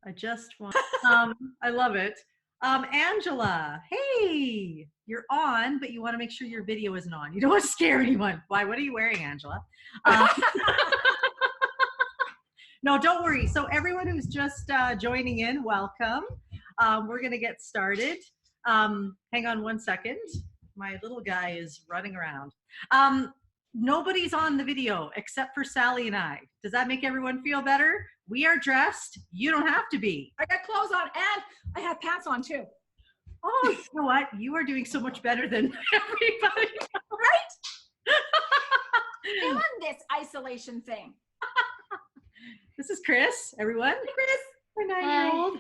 I just want, I love it. Angela, hey, you're on, but you want to make sure your video isn't on. You don't want to scare anyone. Why? What are you wearing, Angela? Um, no, don't worry. So everyone who's just joining in, welcome. We're going to get started. Hang on one second. My little guy is running around. Nobody's on the video except for Sally and I. Does that make everyone feel better? We are dressed. You don't have to be. I got clothes on and I have pants on too. Oh, you know what? You are doing so much better than everybody. Right? Doing this isolation thing. This is Chris, everyone. Hey, Chris. My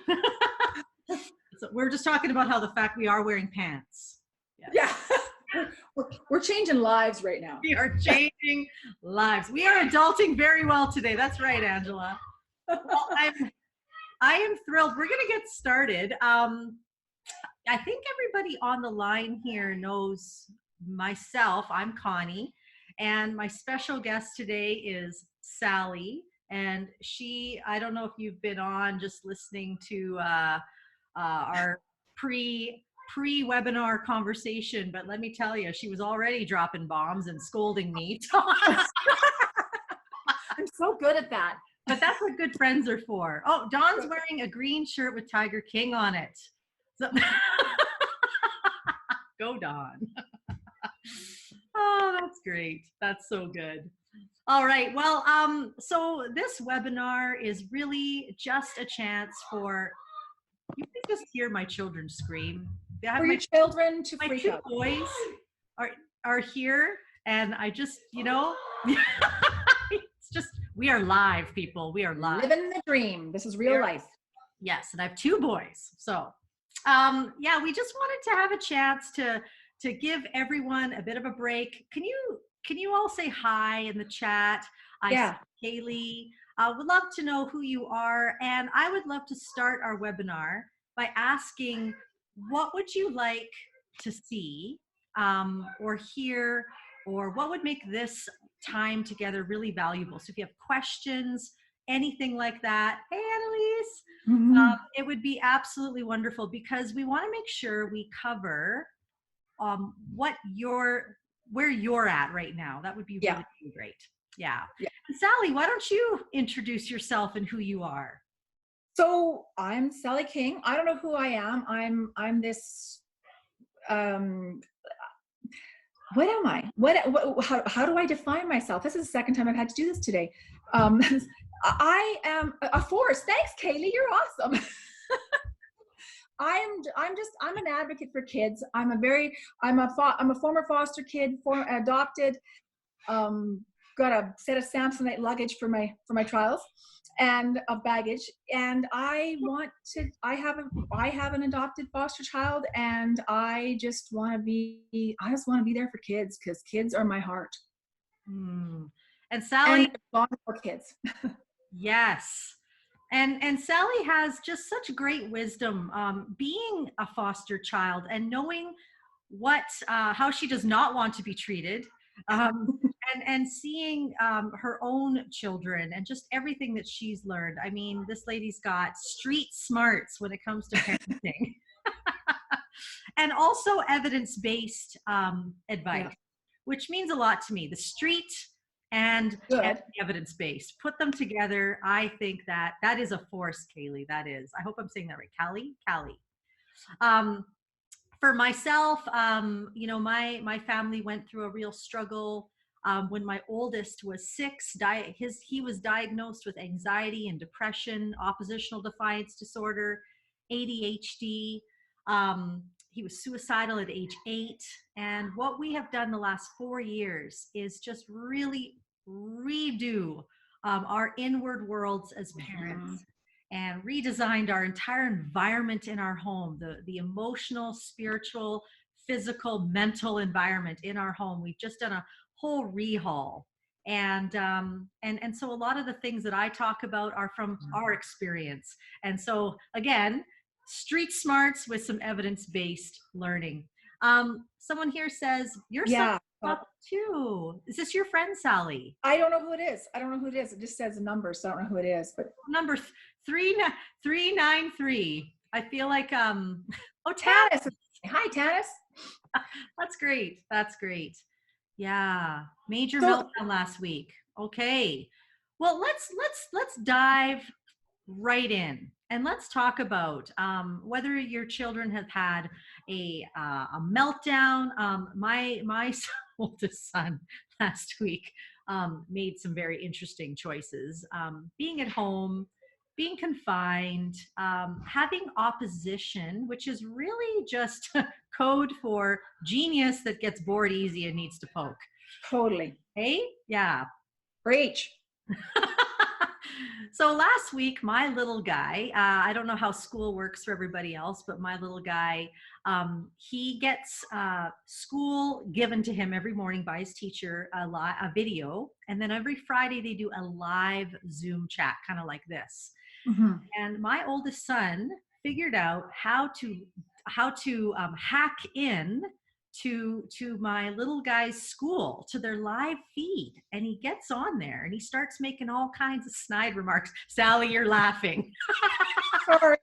9-year-old. So we're just talking about how the fact we are wearing pants. Yes. Yeah. We're changing lives right now. We are changing lives. We are adulting very well today. That's right, Angela. Well, I am thrilled. We're going to get started. I think everybody on the line here knows myself. I'm Connie, and my special guest today is Sally. And I don't know if you've been on just listening to our pre-webinar conversation, but let me tell you, she was already dropping bombs and scolding me. I'm so good at that. But that's what good friends are for. Oh, Dawn's wearing a green shirt with Tiger King on it. So go, Dawn. Oh, that's great. That's so good. All right. Well, so this webinar is really just a chance for you can just hear my children scream. For your children to freak out. My two boys are here, and I just, it's just, we are live, people. We are live. Living the dream. This is real life. Yes, and I have two boys. So, yeah, we just wanted to have a chance to give everyone a bit of a break. Can you all say hi in the chat? Yeah. Kaylee. Would love to know who you are, and I would love to start our webinar by asking, what would you like to see or hear, or what would make this time together really valuable? So if you have questions, anything like that, hey, Annalise, it would be absolutely wonderful, because we want to make sure we cover where you're at right now. That would be really, really great. Yeah. And Sally, why don't you introduce yourself and who you are? So I'm Sally King. I don't know who I am. I'm this, what am I? How do I define myself? This is the second time I've had to do this today. I am a force. Thanks, Kaylee. You're awesome. I'm an advocate for kids. I'm a former foster kid, adopted, got a set of Samsonite luggage for my trials and of baggage. And I have an adopted foster child, and I just want to be there for kids, because kids are my heart. And Sally, and for kids. Yes. And Sally has just such great wisdom, being a foster child and knowing how she does not want to be treated, and seeing her own children and just everything that she's learned. I mean, this lady's got street smarts when it comes to parenting, and also evidence-based advice, which means a lot to me. The street and evidence-based, put them together. I think that is a force, Kaylee. That is. I hope I'm saying that right. Callie. For myself, my family went through a real struggle when my oldest was 6. He was diagnosed with anxiety and depression, oppositional defiance disorder, ADHD. He was suicidal at age 8. And what we have done the last 4 years is just really redo our inward worlds as parents, and redesigned our entire environment in our home, the emotional, spiritual, physical, mental environment in our home. We've just done a whole rehaul. And so a lot of the things that I talk about are from our experience. And so again, street smarts with some evidence-based learning. Someone here says, you're up too. Is this your friend, Sally? I don't know who it is. It just says a number, so I don't know who it is. But number 393. I feel like oh, Tanis. Hi, Tanis. that's great. That's great. Yeah. Major So, meltdown last week. Okay. Well, let's dive right in and let's talk about whether your children have had a meltdown. My oldest son last week made some very interesting choices. Being at home, being confined, having opposition, which is really just code for genius that gets bored easy and needs to poke. totally. Hey, yeah. Preach. So last week, my little guy, I don't know how school works for everybody else, but my little guy, he gets school given to him every morning by his teacher, a video. And then every Friday, they do a live Zoom chat, kind of like this. Mm-hmm. And my oldest son figured out how to hack in to my little guy's school, to their live feed, and he gets on there and he starts making all kinds of snide remarks. Sally, you're laughing. Sorry.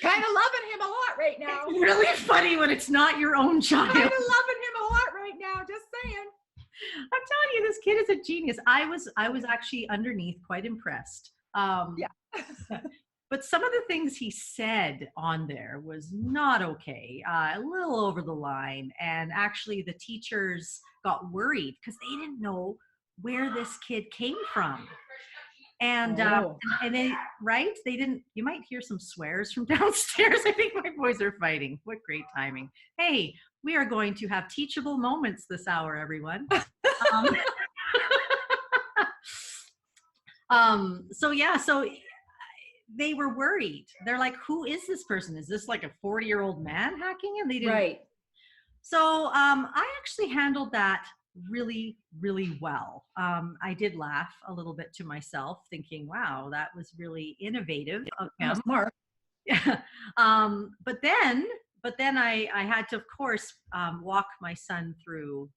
Kind of loving him a lot right now. It's really funny when it's not your own child. Kind of loving him a lot right now, just saying. I'm telling you, this kid is a genius. I was actually underneath quite impressed. Yeah. But some of the things he said on there was not okay, a little over the line. And actually the teachers got worried because they didn't know where this kid came from. And and they, right, they didn't, you might hear some swears from downstairs. I think my boys are fighting. What great timing. Hey, we are going to have teachable moments this hour, everyone. So yeah, so they were worried. They're like, who is this person? Is this like a 40-year-old man hacking? And they didn't. Right. So I actually handled that really, really well. I did laugh a little bit to myself, thinking, wow, that was really innovative of him. Smart. Yeah. But then I had to, of course, walk my son through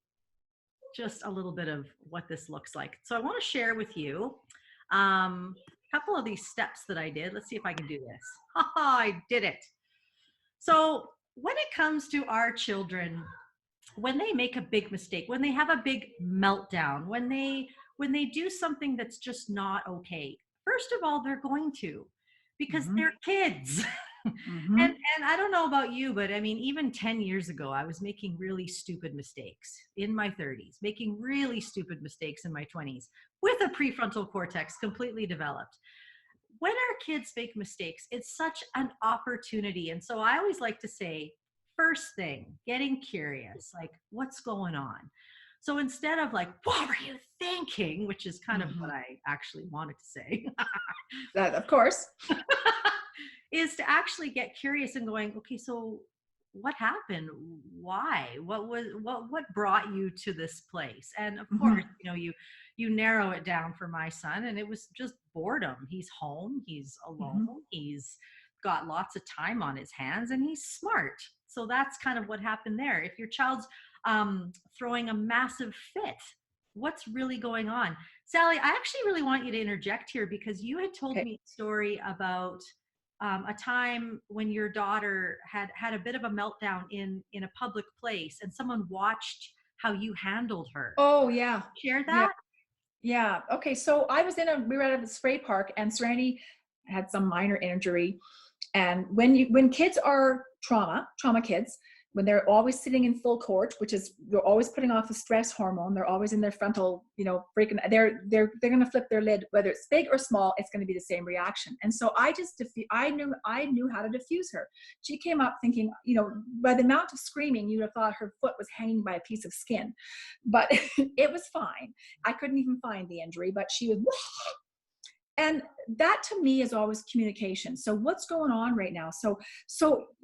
just a little bit of what this looks like. So I want to share with you a couple of these steps that I did. Let's see if I can do this. I did it. So when it comes to our children, when they make a big mistake, when they have a big meltdown, when they do something that's just not okay, first of all, they're going to, because they're kids. And I don't know about you, but I mean, even 10 years ago, I was making really stupid mistakes in my 30s, making really stupid mistakes in my 20s with a prefrontal cortex completely developed. When our kids make mistakes, it's such an opportunity. And so I always like to say, first thing, getting curious, like what's going on? So instead of like, what were you thinking? Which is kind of what I actually wanted to say. That, of course. Is to actually get curious and going, okay, so what happened? Why? What brought you to this place? And of course, you know, you narrow it down for my son, and it was just boredom. He's home, he's alone, he's got lots of time on his hands, and he's smart. So that's kind of what happened there. If your child's throwing a massive fit, what's really going on? Sally, I actually really want you to interject here, because you had told me a story about a time when your daughter had a bit of a meltdown in a public place, and someone watched how you handled her. Oh, yeah. Share that? Yeah. Okay. So we were at a spray park, and Serenity had some minor injury. And when kids are trauma kids, when they're always sitting in full court, which is, they're always putting off the stress hormone, they're always in their frontal, breaking, they're going to flip their lid, whether it's big or small, it's going to be the same reaction. And so I knew how to diffuse her. She came up thinking, by the amount of screaming, you'd have thought her foot was hanging by a piece of skin, but it was fine. I couldn't even find the injury, but she was, and that to me is always communication. So what's going on right now? So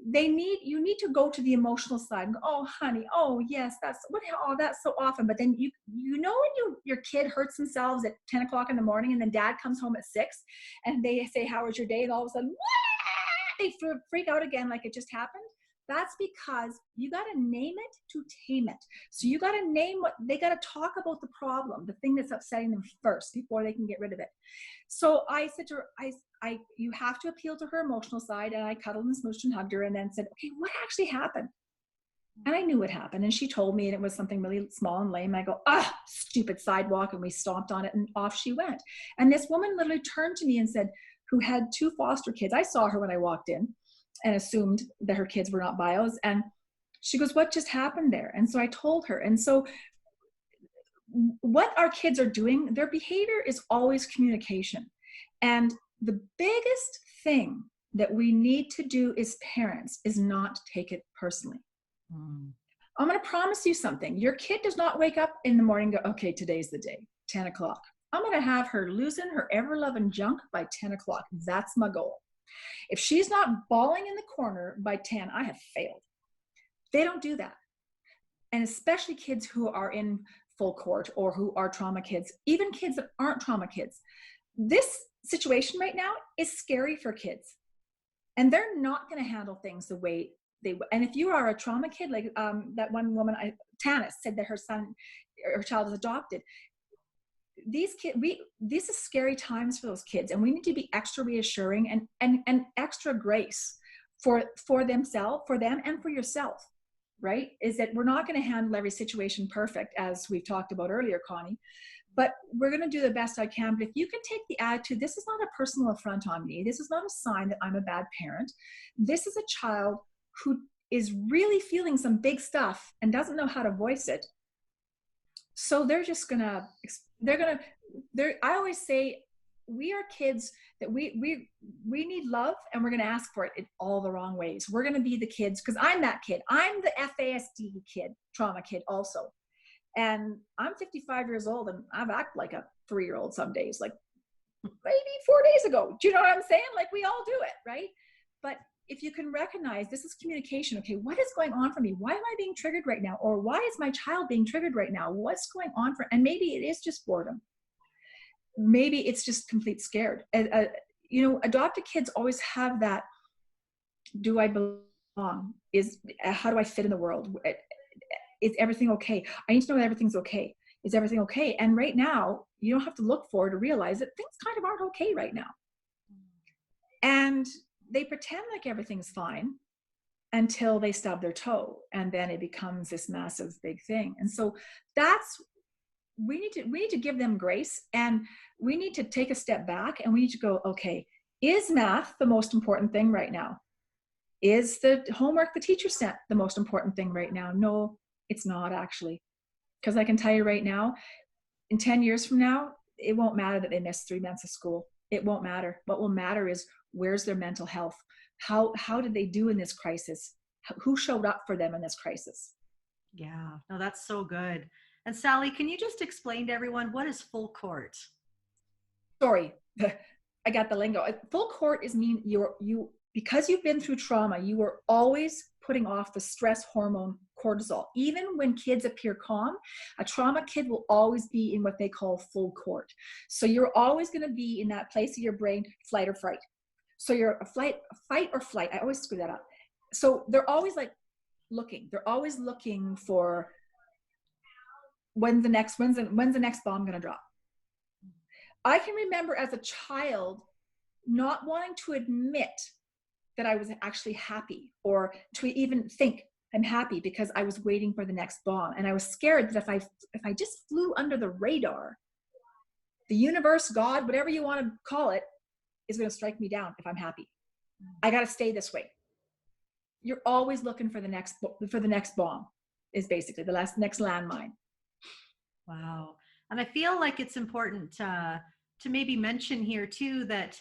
you need to go to the emotional side and go, oh honey, oh yes, that's so often. But then when your kid hurts themselves at 10 o'clock in the morning, and then dad comes home at 6 and they say, how was your day? And all of a sudden, they freak out again like it just happened. That's because you got to name it to tame it. So you got to name they got to talk about the problem, the thing that's upsetting them first before they can get rid of it. So I said to her, you have to appeal to her emotional side. And I cuddled and smooshed and hugged her and then said, okay, what actually happened? And I knew what happened. And she told me, and it was something really small and lame. I go, stupid sidewalk. And we stomped on it and off she went. And this woman literally turned to me and said, who had 2 foster kids. I saw her when I walked in and assumed that her kids were not bios. And she goes, what just happened there? And so I told her. And so what our kids are doing, their behavior is always communication. And the biggest thing that we need to do as parents is not take it personally. I'm going to promise you something. Your kid does not wake up in the morning and go, okay, today's the day, 10 o'clock. I'm going to have her losing her ever-loving junk by 10 o'clock. That's my goal. If she's not bawling in the corner by 10, I have failed. They don't do that. And especially kids who are in full court or who are trauma kids, even kids that aren't trauma kids. This situation right now is scary for kids. And they're not going to handle things the way and if you are a trauma kid, like that one woman, Tanis, said that her child is adopted. These are scary times for those kids, and we need to be extra reassuring and extra grace for themselves, for them, and for yourself. Right? Is that we're not going to handle every situation perfect, as we've talked about earlier, Connie, but we're going to do the best I can. But if you can take the attitude, this is not a personal affront on me. This is not a sign that I'm a bad parent. This is a child who is really feeling some big stuff and doesn't know how to voice it. So they're just gonna, I always say, we are kids that we need love, and we're gonna ask for it in all the wrong ways. We're gonna be the kids, because I'm that kid. I'm the FASD kid, trauma kid also. And I'm 55 years old and I've acted like a 3-year-old some days, like maybe 4 days ago. Do you know what I'm saying? Like, we all do it, right? But if you can recognize this is communication, okay, what is going on for me? Why am I being triggered right now? Or why is my child being triggered right now? What's going on and maybe it is just boredom. Maybe it's just complete scared. Adopted kids always have that, do I belong? How do I fit in the world? Is everything okay? I need to know that everything's okay. Is everything okay? And right now, you don't have to look for to realize that things kind of aren't okay right now. And they pretend like everything's fine until they stub their toe, and then it becomes this massive big thing. And so we need to give them grace, and we need to take a step back, and we need to go, okay, is math the most important thing right now? Is the homework the teacher sent the most important thing right now? No, it's not actually. Because I can tell you right now, in 10 years from now, it won't matter that they missed 3 months of school. It won't matter. What will matter is, where's their mental health? How did they do in this crisis? Who showed up for them in this crisis? Yeah, no, that's so good. And Sally, can you just explain to everyone, what is full court? Sorry, I got the lingo. Full court is mean because you've been through trauma, you are always putting off the stress hormone cortisol. Even when kids appear calm, a trauma kid will always be in what they call full court. So you're always going to be in that place of your brain, flight or fright. So you're fight or flight. I always screw that up. So they're always like looking. They're always looking for when's the next bomb going to drop. I can remember as a child not wanting to admit that I was actually happy, or to even think I'm happy, because I was waiting for the next bomb. And I was scared that if I just flew under the radar, the universe, God, whatever you want to call it, is going to strike me down if I'm happy. I got to stay this way. You're always looking for the next bomb, is basically the next landmine. Wow. And I feel like it's important to maybe mention here too, that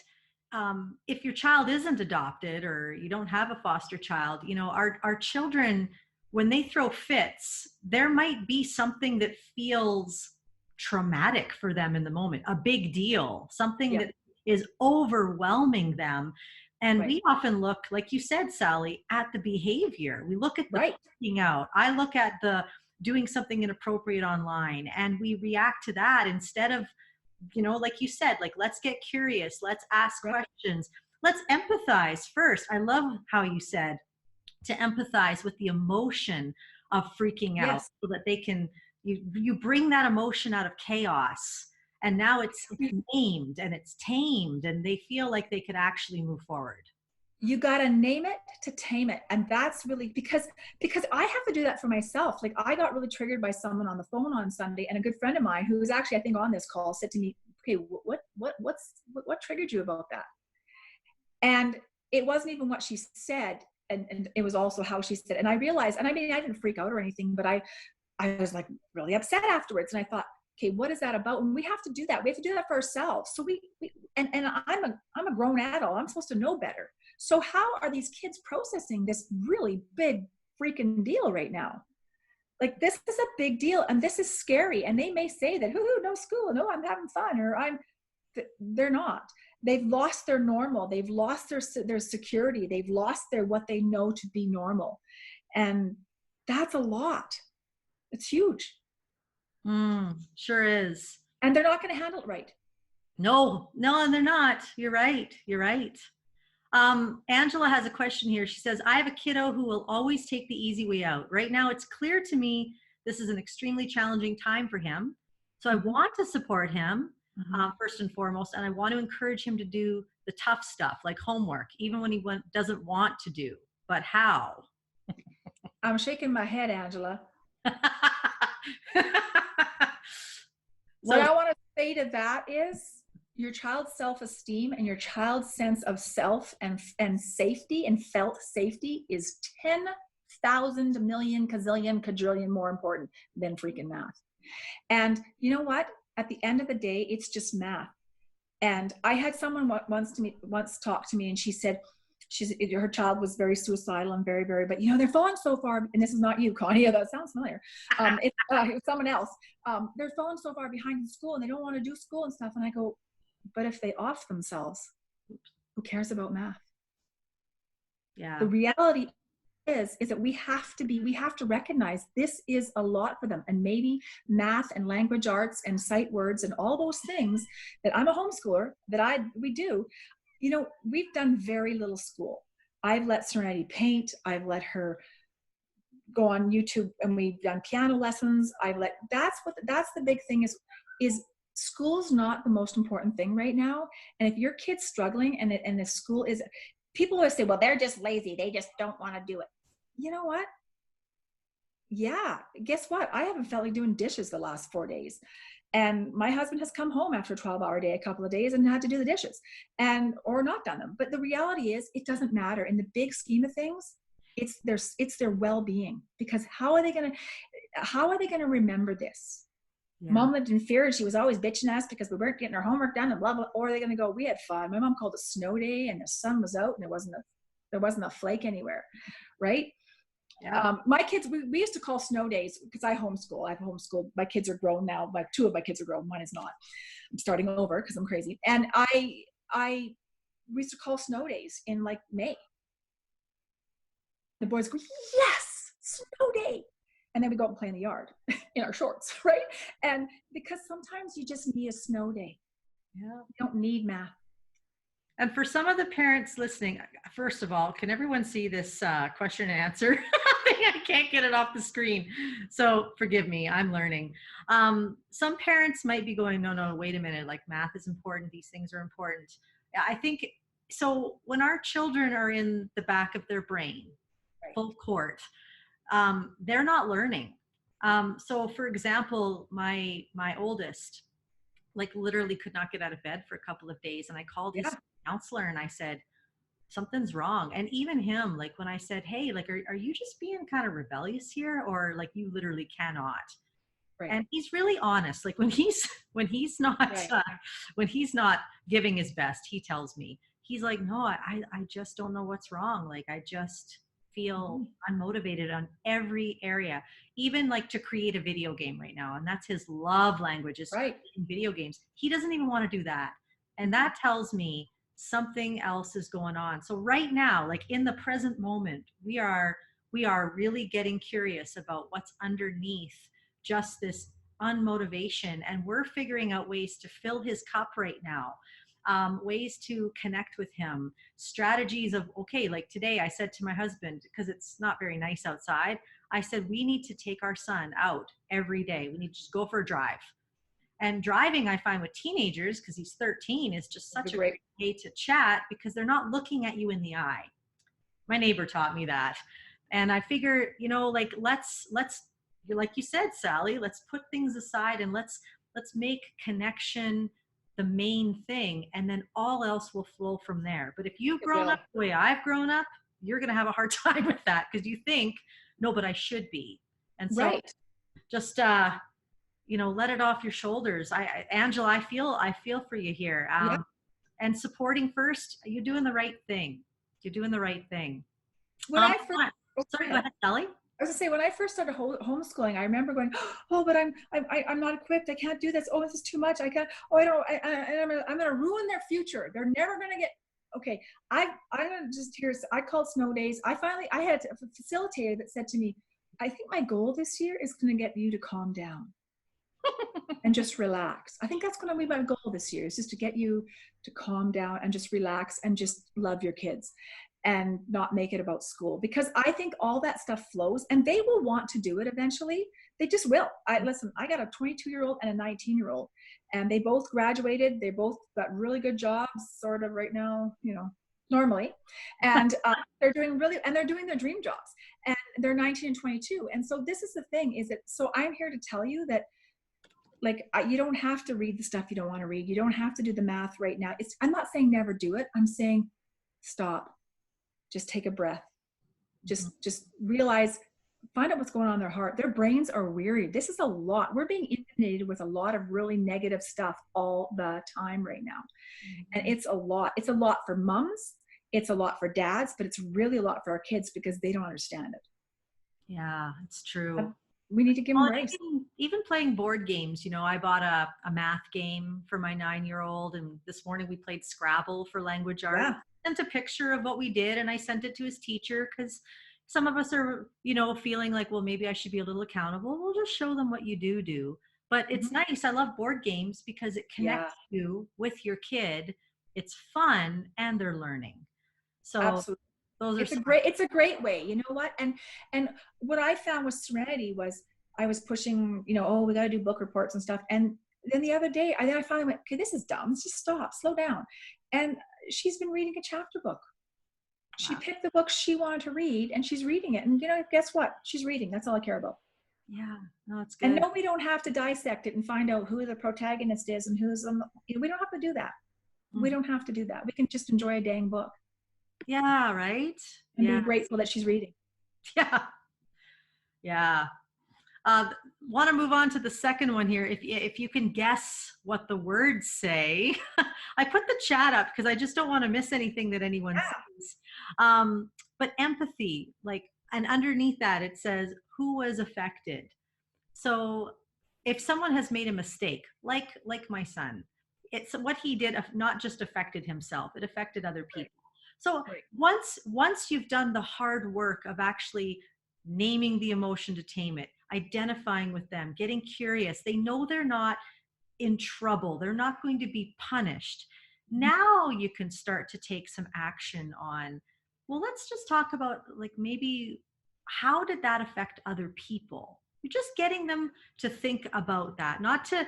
if your child isn't adopted or you don't have a foster child, our children, when they throw fits, there might be something that feels traumatic for them in the moment, a big deal, something that is overwhelming them. And we often look, like you said, Sally, at the behavior. We look at the freaking out. I look at the doing something inappropriate online, and we react to that instead of, like you said, like, let's get curious, let's ask questions, let's empathize first. I love how you said to empathize with the emotion of freaking out, so that they can, you bring that emotion out of chaos, And now it's named and it's tamed, and they feel like they could actually move forward. You got to name it to tame it. And that's really because I have to do that for myself. Like, I got really triggered by someone on the phone on Sunday, and a good friend of mine who was actually, I think, on this call said to me, okay, what triggered you about that? And it wasn't even what she said. And it was also how she said it. And I realized, and I mean, I didn't freak out or anything, but I was like really upset afterwards. And I thought, okay, what is that about? And we have to do that. We have to do that for ourselves. So and I'm a grown adult. I'm supposed to know better. So how are these kids processing this really big freaking deal right now? Like, this is a big deal, and this is scary. And they may say that, hoo-hoo, no school, no, I'm having fun, or they're not. They've lost their normal. They've lost their security. They've lost what they know to be normal. And that's a lot. It's huge. Sure is. And they're not going to handle it right. No, and they're not. You're right. Angela has a question here. She says, I have a kiddo who will always take the easy way out. Right now, it's clear to me this is an extremely challenging time for him. So I want to support him, first and foremost, and I want to encourage him to do the tough stuff like homework, even when he doesn't want to do. But how? I'm shaking my head, Angela. What I want to say to that is, your child's self-esteem and your child's sense of self and safety and felt safety is 10,000 million gazillion quadrillion more important than freaking math. And you know what? At the end of the day, it's just math. And I had someone once talk to me, and she said her child was very suicidal and very, very, but they're falling so far, and this is not you, Connie, that sounds familiar. It's someone else. They're falling so far behind in school, and they don't want to do school and stuff. And I go, but if they off themselves, who cares about math? Yeah. The reality is that we have to recognize this is a lot for them. And maybe math and language arts and sight words and all those things that I'm a homeschooler, we do, we've done very little school. I've let Serenity paint. I've let her go on YouTube, and we've done piano lessons. That's the big thing is school's not the most important thing right now. And if your kid's struggling and the school is, people always say, well, they're just lazy. They just don't want to do it. You know what? Yeah. Guess what? I haven't felt like doing dishes the last 4 days. And my husband has come home after a 12-hour day, a couple of days, and had to do the dishes or not done them. But the reality is, it doesn't matter. In the big scheme of things, it's their well-being, because how are they going to remember this? Yeah. Mom lived in fear, and she was always bitching us because we weren't getting our homework done and blah, blah. Or are they going to go, we had fun. My mom called it a snow day, and the sun was out, and there wasn't a flake anywhere, right? Yeah. My kids, we used to call snow days, because I homeschool. I've homeschooled. My kids are grown now. Two of my kids are grown. One is not. I'm starting over because I'm crazy. And we used to call snow days in like May. The boys go, yes, snow day. And then we go out and play in the yard in our shorts, right? And because sometimes you just need a snow day. Yeah. You don't need math. And for some of the parents listening, first of all, can everyone see this question and answer? I can't get it off the screen. So forgive me, I'm learning. Some parents might be going, no, wait a minute, like math is important. These things are important. I think, so when our children are in the back of their brain, right, full court, they're not learning. So for example, my oldest, like literally could not get out of bed for a couple of days. And I called his counselor and I said, something's wrong. And even him, like when I said, hey, like, are you just being kind of rebellious here? Or like, you literally cannot. Right. And he's really honest. Like when he's not, right, when he's not giving his best, he tells me, he's like, no, I just don't know what's wrong. Like, I just feel unmotivated on every area, even like to create a video game right now. And that's his love language, is right, video games. He doesn't even want to do that. And that tells me something else is going on. So right now, like in the present moment, we are really getting curious about what's underneath just this unmotivation. And we're figuring out ways to fill his cup right now. Ways to connect with him, strategies of, okay, like today I said to my husband, because it's not very nice outside, I said, we need to take our son out every day. We need to just go for a drive. And driving, I find with teenagers, because he's 13, is just It's a such a great. great way to chat because they're not looking at you in the eye. My neighbor taught me that. And I figure, like let's like you said, Sally, let's put things aside and let's make connection the main thing, and then all else will flow from there. But if you've It grown will. up the way I've grown up, you're going to have a hard time with that because you think, no, but I should be. And so Right. just let it off your shoulders. Angela, I feel for you here. Yeah. And supporting first, you're doing the right thing. You're doing the right thing. When I first, Come on. oh, go Sorry, go ahead. ahead, Sally. I was gonna say when I first started homeschooling, I remember going, oh, but I'm not equipped. I can't do this. Oh, this is too much. I can't. Oh, I don't. I'm gonna ruin their future. They're never gonna get. Okay, I'm gonna just here. I called snow days. I had a facilitator that said to me, I think my goal this year is gonna get you to calm down and just relax. I think that's gonna be my goal this year, is just to get you to calm down and just relax and just love your kids and not make it about school, because I think all that stuff flows and they will want to do it eventually. They just will. Listen, I got a 22-year-old and a 19-year-old, and they both graduated. They both got really good jobs sort of right now, normally. And they're doing their dream jobs, and they're 19 and 22. And so this is the thing, is that, so I'm here to tell you that, like, you don't have to read the stuff you don't want to read. You don't have to do the math right now. I'm not saying never do it. I'm saying stop. Just take a breath. Just realize, find out what's going on in their heart. Their brains are weary. This is a lot. We're being inundated with a lot of really negative stuff all the time right now. And it's a lot. It's a lot for moms. It's a lot for dads, but it's really a lot for our kids because they don't understand it. Yeah, it's true. We need to give them Well, grace. even playing board games, I bought a math game for my 9-year-old, and this morning we played Scrabble for language arts. Yeah. Sent a picture of what we did, and I sent it to his teacher because some of us are, feeling like, well, maybe I should be a little accountable. We'll just show them what you do. But it's nice. I love board games because it connects you with your kid. It's fun and they're learning. So Absolutely. those are It's a great way. You know what? And what I found with Serenity was, I was pushing, oh, we got to do book reports and stuff. And then the other day, I finally went, okay, this is dumb. Let's just stop, slow down. And she's been reading a chapter book. She picked the book she wanted to read and she's reading it. And guess what? She's reading. That's all I care about. Yeah, no, it's good. And no, we don't have to dissect it and find out who the protagonist is and who's we don't have to do that. We don't have to do that. We can just enjoy a dang book. Yeah, right? And be grateful that she's reading. Yeah. Yeah. Want to move on to the second one here. If you can guess what the words say, I put the chat up because I just don't want to miss anything that anyone says. But empathy, and underneath that it says, who was affected? So if someone has made a mistake, like my son, it's what he did not just affected himself, it affected other people. So once you've done the hard work of actually naming the emotion to tame it, identifying with them, getting curious, they know they're not in trouble, they're not going to be punished. Now you can start to take some action on, well, let's just talk about, maybe how did that affect other people? You're just getting them to think about that, not saying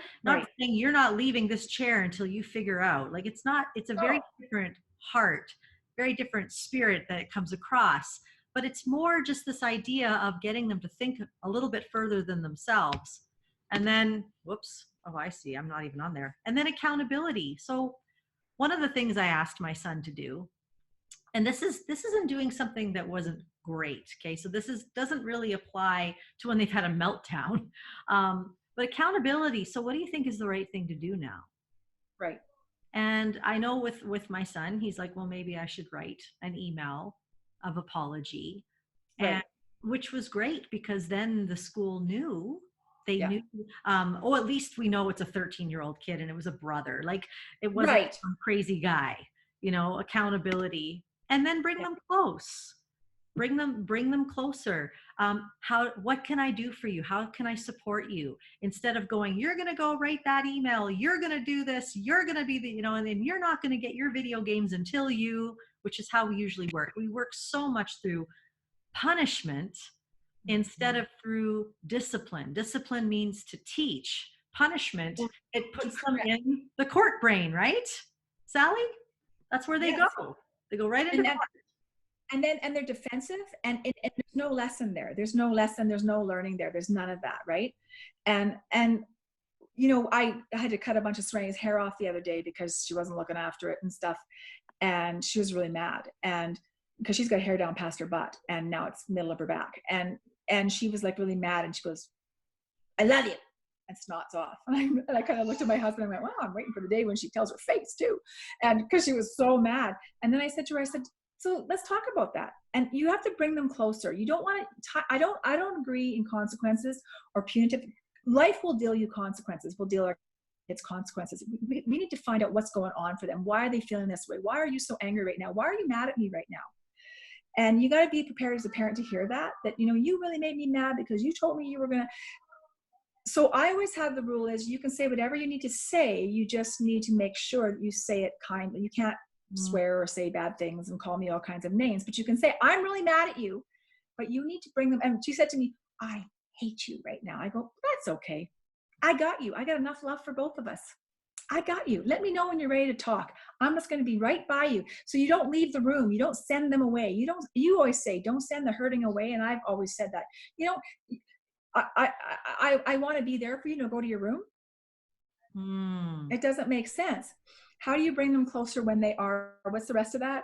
you're not leaving this chair until you figure out, it's a very different heart, very different spirit that it comes across. But it's more just this idea of getting them to think a little bit further than themselves. And then, whoops, oh, I see, I'm not even on there. And then accountability. So one of the things I asked my son to do, and this isn't doing something that wasn't great, okay? So doesn't really apply to when they've had a meltdown. But accountability, so what do you think is the right thing to do now? Right. And I know with my son, he's like, well, maybe I should write an email of apology, and which was great because then the school knew, they knew, at least we know it's a 13-year-old kid and it was a brother, it wasn't some crazy guy, accountability, and then bring them close, bring them closer. What can I do for you? How can I support you? Instead of going, you're going to go write that email, you're going to do this, you're going to be the, and then you're not going to get your video games until you, which is how we usually work. We work so much through punishment instead of through discipline. Discipline means to teach. punishment, Yeah, it puts them correct. in the court brain, right, Sally? That's where they Yes. go. They go right into And court. and they're defensive, and there's no lesson there. There's no lesson. There's no learning there. There's none of that, right? And I had to cut a bunch of Serena's hair off the other day because she wasn't looking after it and stuff, and she was really mad, and because she's got hair down past her butt, and now it's middle of her back, and she was like really mad, and she goes, "I love you," and snots off. And I kind of looked at my husband and went, "Well, I'm waiting for the day when she tells her face too," and because she was so mad. And then I said to her, I said, "So let's talk about that." And you have to bring them closer. You don't want to. I don't agree in consequences or punitive. Life will deal you consequences. We'll deal our kids consequences. We need to find out what's going on for them. Why are they feeling this way? Why are you so angry right now? Why are you mad at me right now? And you got to be prepared as a parent to hear that you really made me mad because you told me you were going to. So I always have the rule is you can say whatever you need to say. You just need to make sure that you say it kindly. You can't Mm. swear or say bad things and call me all kinds of names, but you can say, "I'm really mad at you," but you need to bring them. And she said to me, "I hate you right now." I go, "That's okay. I got you. I got enough love for both of us. I got you. Let me know when you're ready to talk. I'm just going to be right by you." So you don't leave the room. You don't send them away. You always say, don't send the hurting away. And I've always said that, you know, I want to be there for you. Go to your room. Mm. It doesn't make sense. How do you bring them closer when they are, what's the rest of that?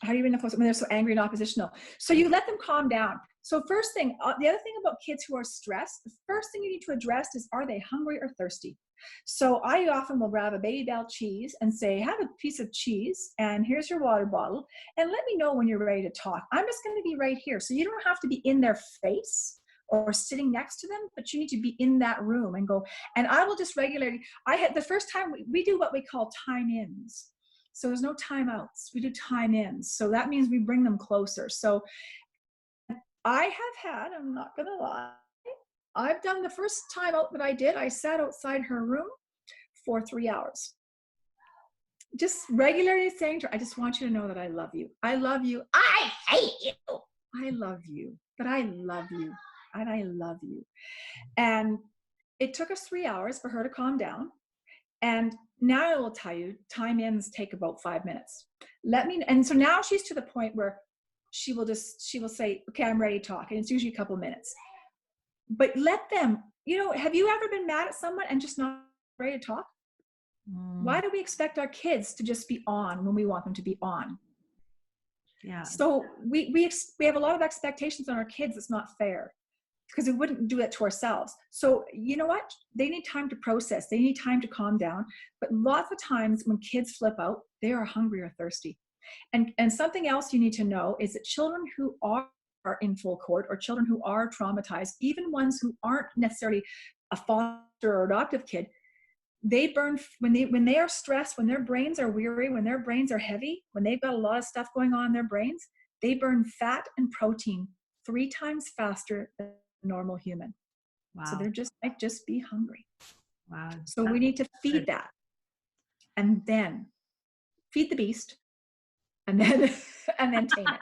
How do you bring them closer when they're so angry and oppositional? So you let them calm down. So first thing, the other thing about kids who are stressed, the first thing you need to address is, are they hungry or thirsty? So I often will grab a Baby Bell cheese and say, "Have a piece of cheese and here's your water bottle. And let me know when you're ready to talk. I'm just going to be right here." So you don't have to be in their face or sitting next to them, but you need to be in that room and go. And I will just regularly, I had the first time we do what we call time ins. So there's no timeouts. We do time ins. So that means we bring them closer. So I have had, I'm not going to lie, I've done the first time out that I did, I sat outside her room for 3 hours. Just regularly saying to her, "I just want you to know that I love you. I love you. I hate you. I love you, but I love you. And I love you." And it took us 3 hours for her to calm down. And now I will tell you, time ins take about 5 minutes. And so now she's to the point where she will say, "Okay, I'm ready to talk." And it's usually a couple minutes. But let them, have you ever been mad at someone and just not ready to talk? Mm. Why do we expect our kids to just be on when we want them to be on? Yeah. So we have a lot of expectations on our kids. It's not fair, because we wouldn't do it to ourselves. So you know what? They need time to process. They need time to calm down. But lots of times when kids flip out, they are hungry or thirsty. And something else you need to know is that children who are in full court, or children who are traumatized, even ones who aren't necessarily a foster or adoptive kid, they burn when they are stressed, when their brains are weary, when their brains are heavy, when they've got a lot of stuff going on in their brains, they burn fat and protein 3 times faster than a normal human. So Wow. they're just might just be hungry. Wow. So we That's need to feed good. that, and then feed the beast, and then and then tame it.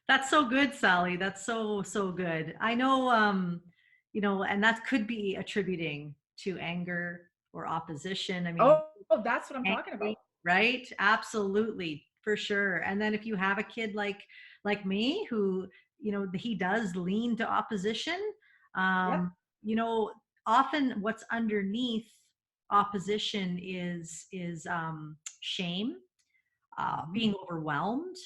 That's so good, Sally. That's so, so good. I know, and that could be attributing to anger or opposition. I mean, Oh, that's what I'm talking angry, about. right? Absolutely, for sure. And then if you have a kid like me who, he does lean to opposition, Yep. um, you know, often what's underneath opposition is shame, Mhm. being overwhelmed,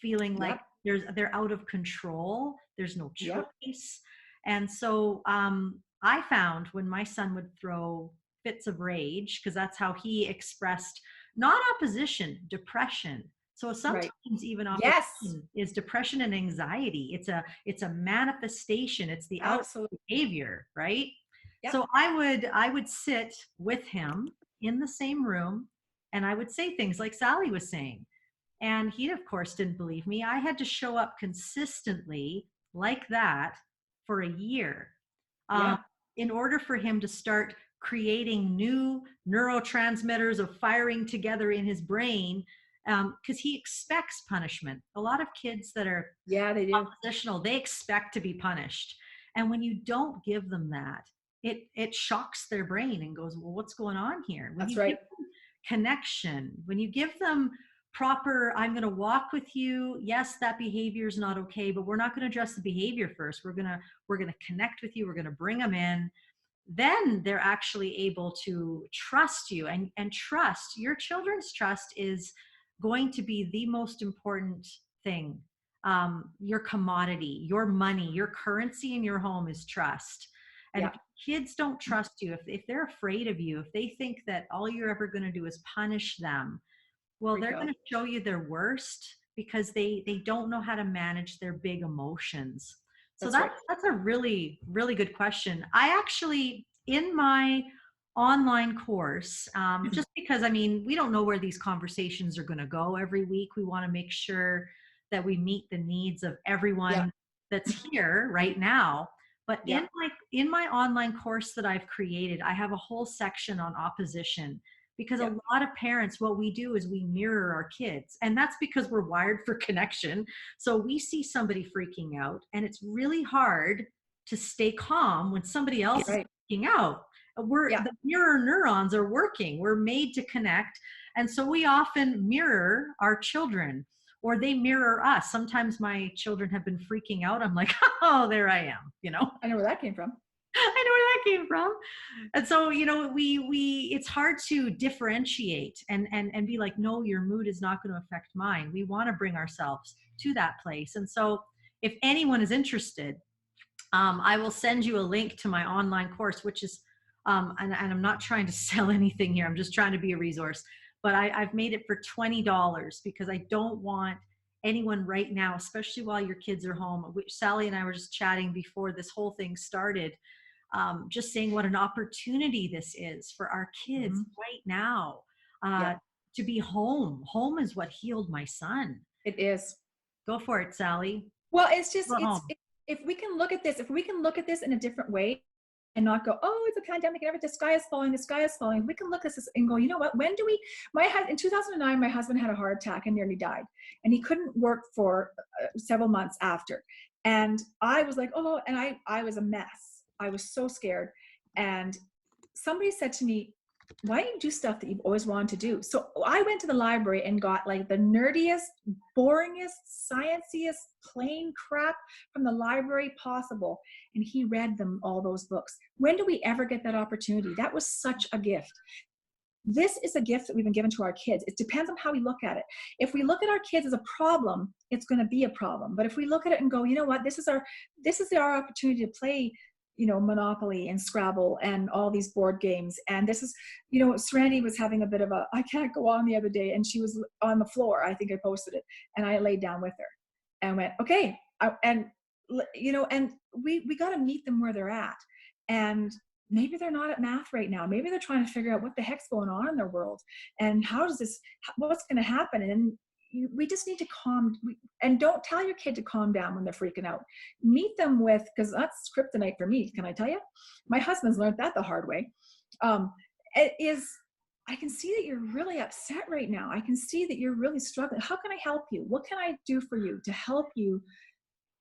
feeling like Yep. they're out of control, there's no Yep. choice. And so I found when my son would throw fits of rage, because that's how he expressed not opposition, depression. So Right. sometimes even Yes. opposition is depression and anxiety. It's a manifestation, it's the out Absolutely. behavior, right? Yep. So I would sit with him in the same room, and I would say things like Sally was saying. And he, of course, didn't believe me. I had to show up consistently like that for a year, um, Yeah. in order for him to start creating new neurotransmitters of firing together in his brain, because he expects punishment. A lot of kids that are Yeah, they do. oppositional, they expect to be punished. And when you don't give them that, it shocks their brain and goes, well, what's going on here? When That's you give right. them connection, when you give them proper, I'm going to walk with you. Yes, that behavior is not okay, but we're not going to address the behavior first. We're going to connect with you. We're going to bring them in. Then they're actually able to trust you, and trust, your children's trust is going to be the most important thing. Your commodity, your money, your currency in your home is trust. And Yeah. if kids don't trust you, if they're afraid of you, if they think that all you're ever going to do is punish them, well, Freak they're going out. to show you their worst because they don't know how to manage their big emotions. So That's right. that's a really really good question. I actually, in my online course, just because I mean we don't know where these conversations are going to go every week, we want to make sure that we meet the needs of Yeah. everyone that's here right now. But Yeah. in my online course that I've created, I have a whole section on opposition, because a Yeah. lot of parents, what we do is we mirror our kids, and that's because we're wired for connection. So we see somebody freaking out, and it's really hard to stay calm when somebody else is Right. freaking out. We're Yeah. the mirror neurons are working, we're made to connect. And so we often mirror our children, or they mirror us. Sometimes my children have been freaking out, I'm like, oh, there I am, you know. I know where that came from. I know where that came from. And so, you know, we it's hard to differentiate and be like, no, your mood is not going to affect mine. We want to bring ourselves to that place. And so if anyone is interested, I will send you a link to my online course, which is, and I'm not trying to sell anything here. I'm just trying to be a resource. But I've made it for $20 because I don't want anyone right now, especially while your kids are home. Which Sally and I were just chatting before this whole thing started, just saying what an opportunity this is for our kids Hmm. right now, Yeah. to be home. Home is what healed my son. It is. Go for it, Sally. Well, it's just Go home. if we can look at this, if we can look at this in a different way and not go, oh, it's a pandemic and everything, the sky is falling, the sky is falling. We can look at this and go, you know what? When do we? In 2009, my husband had a heart attack and nearly died, and he couldn't work for several months after. And I was like, oh, and I was a mess. I was so scared. And somebody said to me, why don't you do stuff that you've always wanted to do? So I went to the library and got like the nerdiest, boringest, scienciest, plain crap from the library possible. And he read them, all those books. When do we ever get that opportunity? That was such a gift. This is a gift that we've been given to our kids. It depends on how we look at it. If we look at our kids as a problem, it's going to be a problem. But if we look at it and go, you know what, this is our opportunity to play, you know, Monopoly and Scrabble and all these board games. And this is, you know, Serenity was having a bit of a, I can't go on the other day. And she was on the floor. I think I posted it. And I laid down with her and went, okay. And, you know, and we got to meet them where they're at. And maybe they're not at math right now. Maybe they're trying to figure out what the heck's going on in their world and what's going to happen. And we just need to and don't tell your kid to calm down when they're freaking out. Meet them with, because that's kryptonite for me. Can I tell you? My husband's learned that the hard way. It is, I can see that you're really upset right now. I can see that you're really struggling. How can I help you? What can I do for you to help you?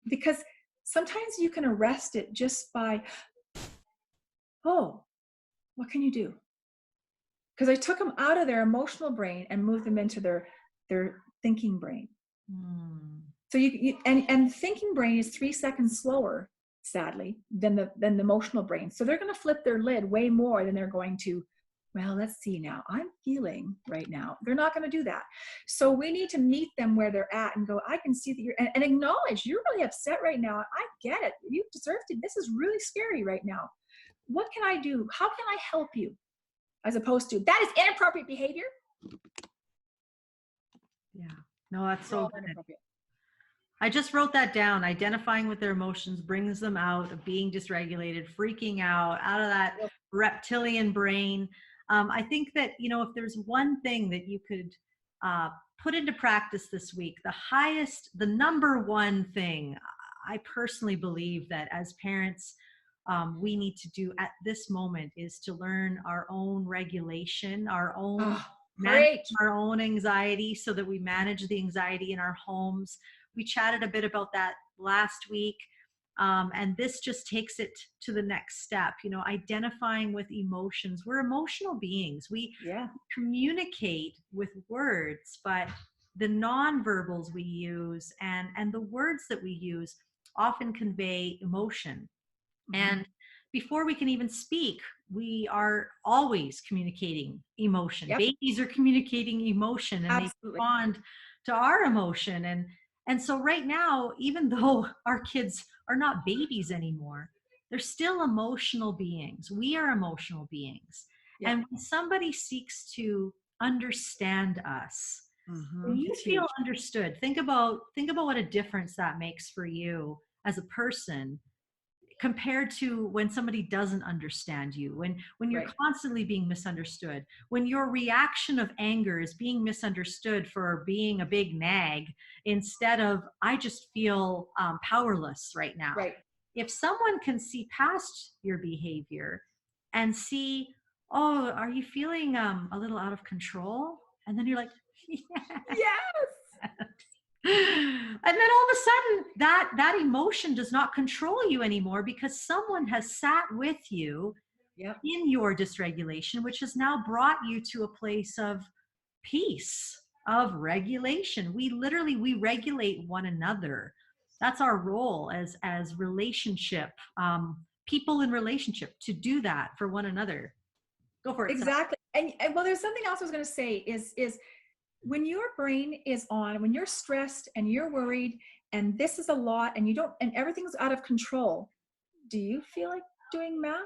Because sometimes you can arrest it just by, oh, what can you do? Because I took them out of their emotional brain and moved them into their thinking brain. So and thinking brain is 3 seconds slower, sadly, than the emotional brain. So they're going to flip their lid way more than they're going to, well, let's see now. I'm feeling right now. They're not going to do that. So we need to meet them where they're at and go, I can see that you're, and acknowledge you're really upset right now. I get it. You deserve to. This is really scary right now. What can I do? How can I help you? As opposed to, that is inappropriate behavior. Yeah. No, that's so good. Inappropriate. I just wrote that down. Identifying with their emotions brings them out of being dysregulated, freaking out of that reptilian brain. I think that, you know, if there's one thing that you could put into practice this week, the number one thing I personally believe that as parents, we need to do at this moment is to learn our own regulation, manage our own anxiety so that we manage the anxiety in our homes. We chatted a bit about that last week. And this just takes it to the next step, identifying with emotions. We're emotional beings. We Yeah. communicate with words, but the nonverbals we use and the words that we use often convey emotion. Hmm. And before we can even speak, we are always communicating emotion. Yep. Babies are communicating emotion and they Absolutely. respond to our emotion. And so right now, even though our kids are not babies anymore, they're still emotional beings. We are emotional beings. Yep. And when somebody seeks to understand us, when you It's feel huge. understood, think about what a difference that makes for you as a person compared to when somebody doesn't understand you, when you're Right. constantly being misunderstood, when your reaction of anger is being misunderstood for being a big nag instead of I just feel powerless right now. Right. If someone can see past your behavior and see, oh, are you feeling a little out of control, and then you're like, yeah. Yes. And then all of a sudden that emotion does not control you anymore because someone has sat with you Yep. in your dysregulation, which has now brought you to a place of peace, of regulation. We regulate one another. That's our role as relationship people in relationship, to do that for one another. Go for it, Sal. Exactly. And well, there's something else I was going to say is when your brain is on, when you're stressed and you're worried and this is a lot and you don't, and everything's out of control, do you feel like doing math?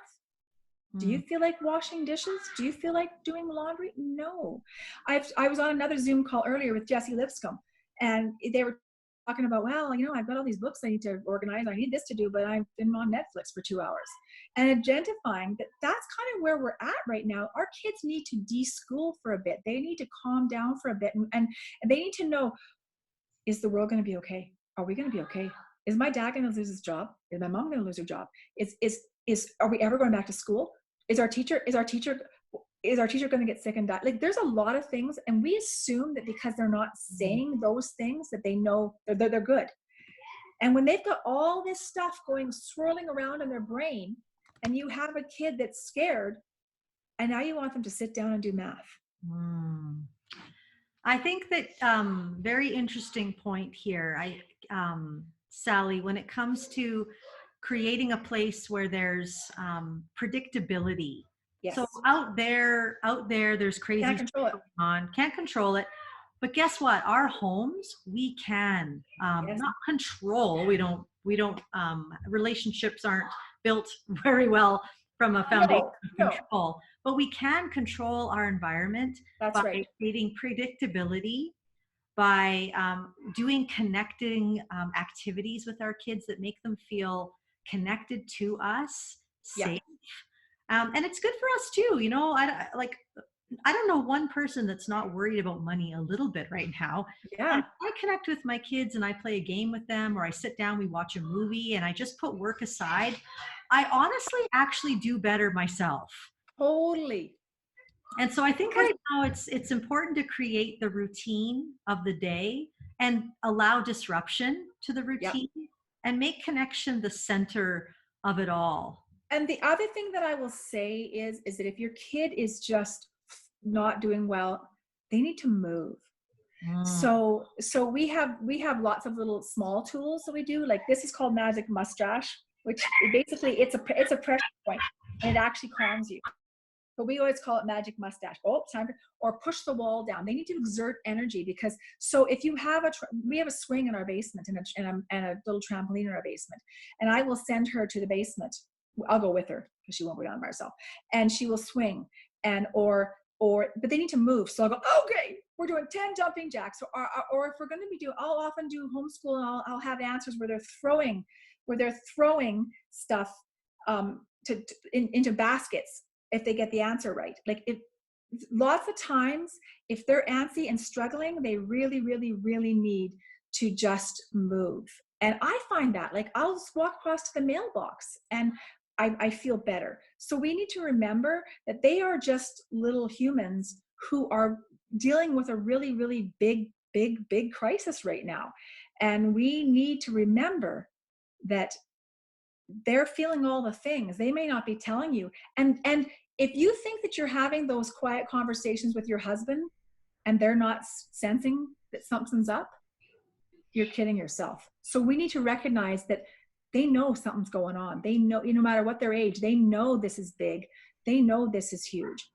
Do you Mm. feel like washing dishes? Do you feel like doing laundry? No. I was on another Zoom call earlier with Jesse Lipscomb, and they were talking about, well, I've got all these books I need to organize. I need this to do, but I've been on Netflix for 2 hours. And identifying that that's kind of where we're at right now. Our kids need to de-school for a bit. They need to calm down for a bit, and they need to know, is the world going to be okay? Are we going to be okay? Is my dad going to lose his job? Is my mom going to lose her job? Are we ever going back to school? Is our teacher going to get sick and die? Like, there's a lot of things, and we assume that because they're not saying those things that they know they're good. And when they've got all this stuff going swirling around in their brain, and you have a kid that's scared, and now you want them to sit down and do math. Mm. I think that very interesting point here. Sally, when it comes to creating a place where there's predictability. So Yes. there's crazy Can't stuff control it. going on. Can't control it. But guess what? Our homes, we can Yes. not control. We don't. Relationships aren't built very well from a foundation No, of no, control. But we can control our environment that's by right. creating predictability, by doing connecting activities with our kids that make them feel connected to us, Yeah. safe. And it's good for us too. I don't know one person that's not worried about money a little bit right now. And Yeah. if I connect with my kids and I play a game with them, or I sit down, we watch a movie, and I just put work aside, I honestly actually do better myself. Totally. And so I think Because right now it's important to create the routine of the day and allow disruption to the yep. routine and make connection the center of it all. And the other thing that I will say is that if your kid is just not doing well, they need to move. Mm. So we have lots of little small tools that we do. Like, this is called Magic Mustache, which basically it's a pressure point, and it actually calms you. But we always call it Magic Mustache. Oh, time or push the wall down. They need to exert energy, because so if you have we have a swing in our basement and a little trampoline in our basement, and I will send her to the basement. I'll go with her because she won't go down by herself, and she will swing but they need to move. So I'll go, okay, we're doing 10 jumping jacks, or if we're going to be doing, I'll often do homeschool, and I'll have answers where they're throwing stuff into baskets if they get the answer right. Like, if lots of times, if they're antsy and struggling, they really, really, really need to just move. And I find that, like, I'll just walk across to the mailbox and I feel better. So we need to remember that they are just little humans who are dealing with a really, really big, big, big crisis right now. And we need to remember that they're feeling all the things. They may not be telling you. And if you think that you're having those quiet conversations with your husband and they're not sensing that something's up, you're kidding yourself. So we need to recognize that they know something's going on. They know, no matter what their age, they know this is big. They know this is huge.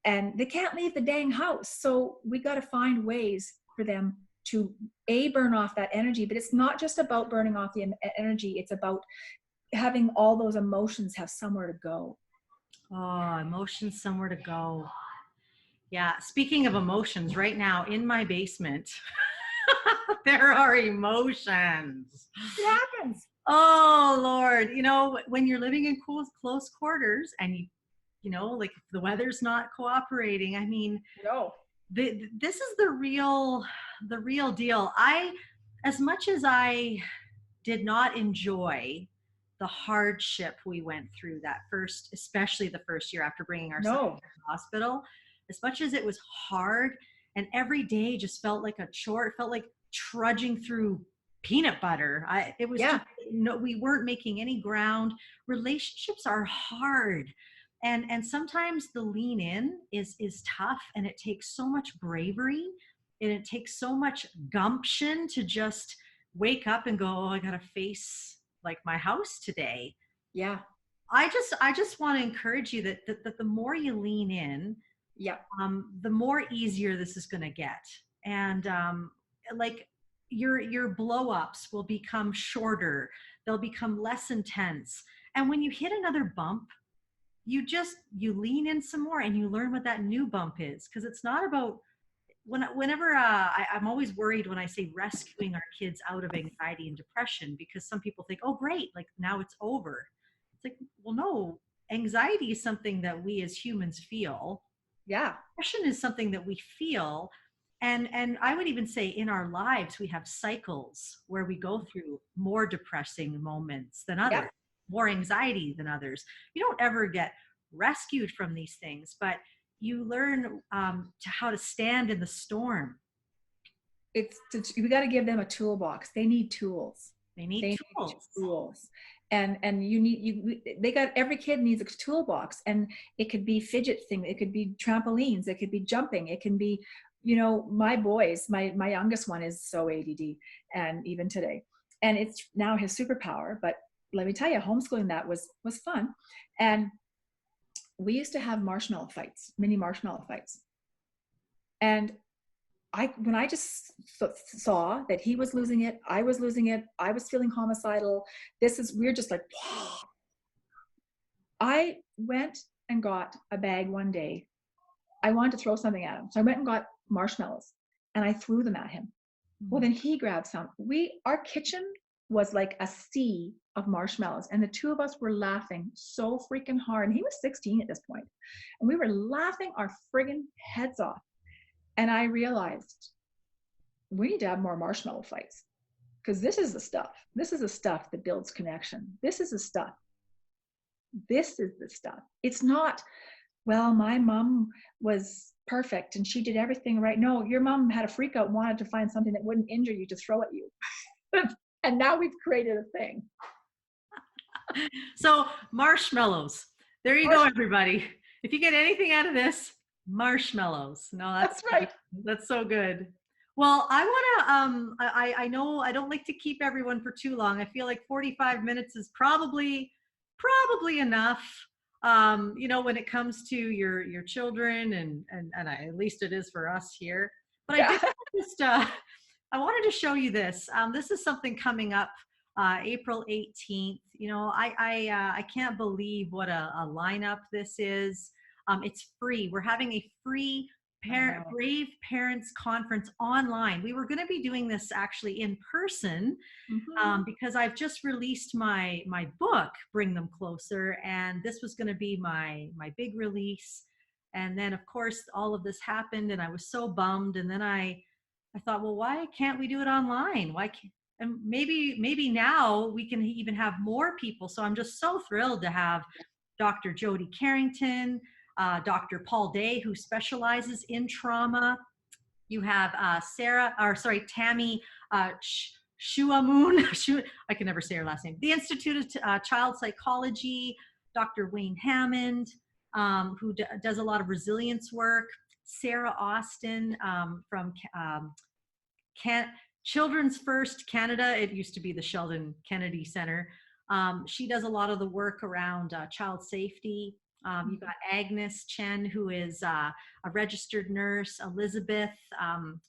And they can't leave the dang house. So we got to find ways for them to burn off that energy. But it's not just about burning off the energy. It's about having all those emotions have somewhere to go. Oh, emotions somewhere to go. Yeah. Speaking of emotions, right now in my basement, there are emotions. It happens. Oh Lord, when you're living in close quarters and like if the weather's not cooperating, I mean, No. this is the real deal. As much as I did not enjoy the hardship we went through especially the first year after bringing our son to No. the hospital, as much as it was hard and every day just felt like a chore, it felt like trudging through peanut butter. It was Yeah. just, no, we weren't making any ground. Relationships are hard. And sometimes the lean in is tough, and it takes so much bravery and it takes so much gumption to just wake up and go, oh, I gotta face like my house today. Yeah. I just want to encourage you that the more you lean in, Yeah. the more easier this is going to get. And like your blow ups will become shorter, they'll become less intense. And when you hit another bump, you lean in some more and you learn what that new bump is, because it's not about whenever I'm always worried when I say rescuing our kids out of anxiety and depression, because some people think, oh great, like now it's over. It's like, well, no, anxiety is something that we as humans feel. Yeah. Depression is something that we feel. And I would even say in our lives we have cycles where we go through more depressing moments than Yep. others, more anxiety than others. You don't ever get rescued from these things, but you learn to how to stand in the storm. We got to give them a toolbox. They need tools. They need They need tools. tools. And they got, every kid needs a toolbox, and it could be fidget thing, it could be trampolines, it could be jumping, it can be, my boys, my youngest one is so ADD, and even today, and it's now his superpower. But let me tell you, homeschooling that was fun. And we used to have mini marshmallow fights. And when I just saw that he was losing it, I was losing it, I was feeling homicidal. We're just like, wow. I went and got a bag one day. I wanted to throw something at him. So I went and got marshmallows and I threw them at him. Well, then he grabbed some. Our kitchen was like a sea of marshmallows, and the two of us were laughing so freaking hard. And he was 16 at this point, and we were laughing our friggin' heads off. And I realized we need to have more marshmallow fights, because this is the stuff. This is the stuff that builds connection. This is the stuff. This is the stuff. It's not, well, my mom was perfect and she did everything right. No, your mom had a freak out, wanted to find something that wouldn't injure you to throw at you. And now we've created a thing. So marshmallows. There you go, everybody. If you get anything out of this, marshmallows. No, That's right. That's so good. Well, I want to, I know I don't like to keep everyone for too long. I feel like 45 minutes is probably enough. When it comes to your children, and at least it is for us here. But Yeah. I wanted to show you this. This is something coming up April 18th. I can't believe what a lineup this is. It's free. We're having a free Brave Parents Conference online. We were going to be doing this actually in person, because I've just released my book, Bring Them Closer, and this was going to be my big release. And then, of course, all of this happened, and I was so bummed. And then I thought, well, why can't we do it online? Why can't, and maybe now we can even have more people. So I'm just so thrilled to have Dr. Jody Carrington, Dr. Paul Day, who specializes in trauma. You have Tammy Shuamoon. I can never say her last name. The Institute of Child Psychology, Dr. Wayne Hammond, who does a lot of resilience work. Sarah Austin from Can- Children's First Canada. It used to be the Sheldon Kennedy Center. She does a lot of the work around child safety. You've got Agnes Chen, who is a registered nurse, Elizabeth,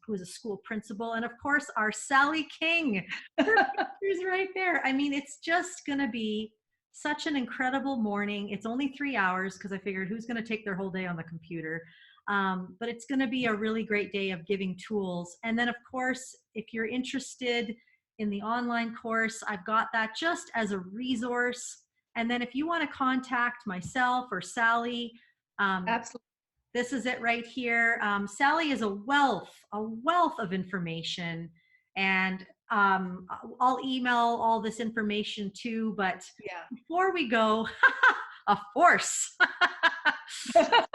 who is a school principal, and of course, our Sally King. Her picture's right there. I mean, it's just going to be such an incredible morning. It's only 3 hours because I figured who's going to take their whole day on the computer? But it's going to be a really great day of giving tools. And then, of course, if you're interested in the online course, I've got that just as a resource. And then if you want to contact myself or Sally, Absolutely. this is it right here. Sally is a wealth of information. And I'll email all this information too. But Yeah. before we go, a force.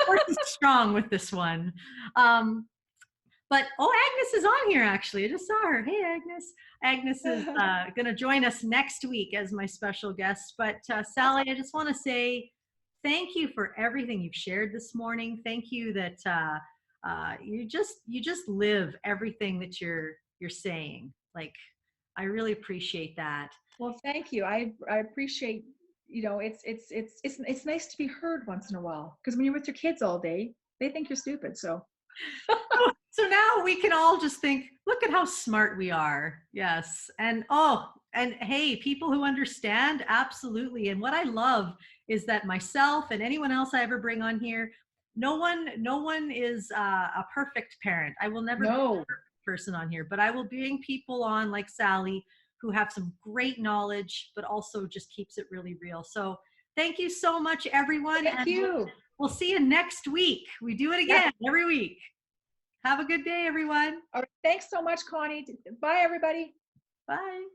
Force is strong with this one. But Agnes is on here actually. I just saw her. Hey, Agnes. Agnes is going to join us next week as my special guest. But Sally, I just want to say thank you for everything you've shared this morning. Thank you that you just live everything that you're saying. Like, I really appreciate that. Well, thank you. I appreciate, it's nice to be heard once in a while, because when you're with your kids all day, they think you're stupid. So so now we can all just think, look at how smart we are. Yes. And hey, people who understand, absolutely. And what I love is that myself and anyone else I ever bring on here, no one is a perfect parent. I will never be a perfect person on here, but I will bring people on like Sally who have some great knowledge, but also just keeps it really real. So thank you so much, everyone. Thank you. We'll see you next week. We do it again every week. Have a good day, everyone. All right. Thanks so much, Connie. Bye, everybody. Bye.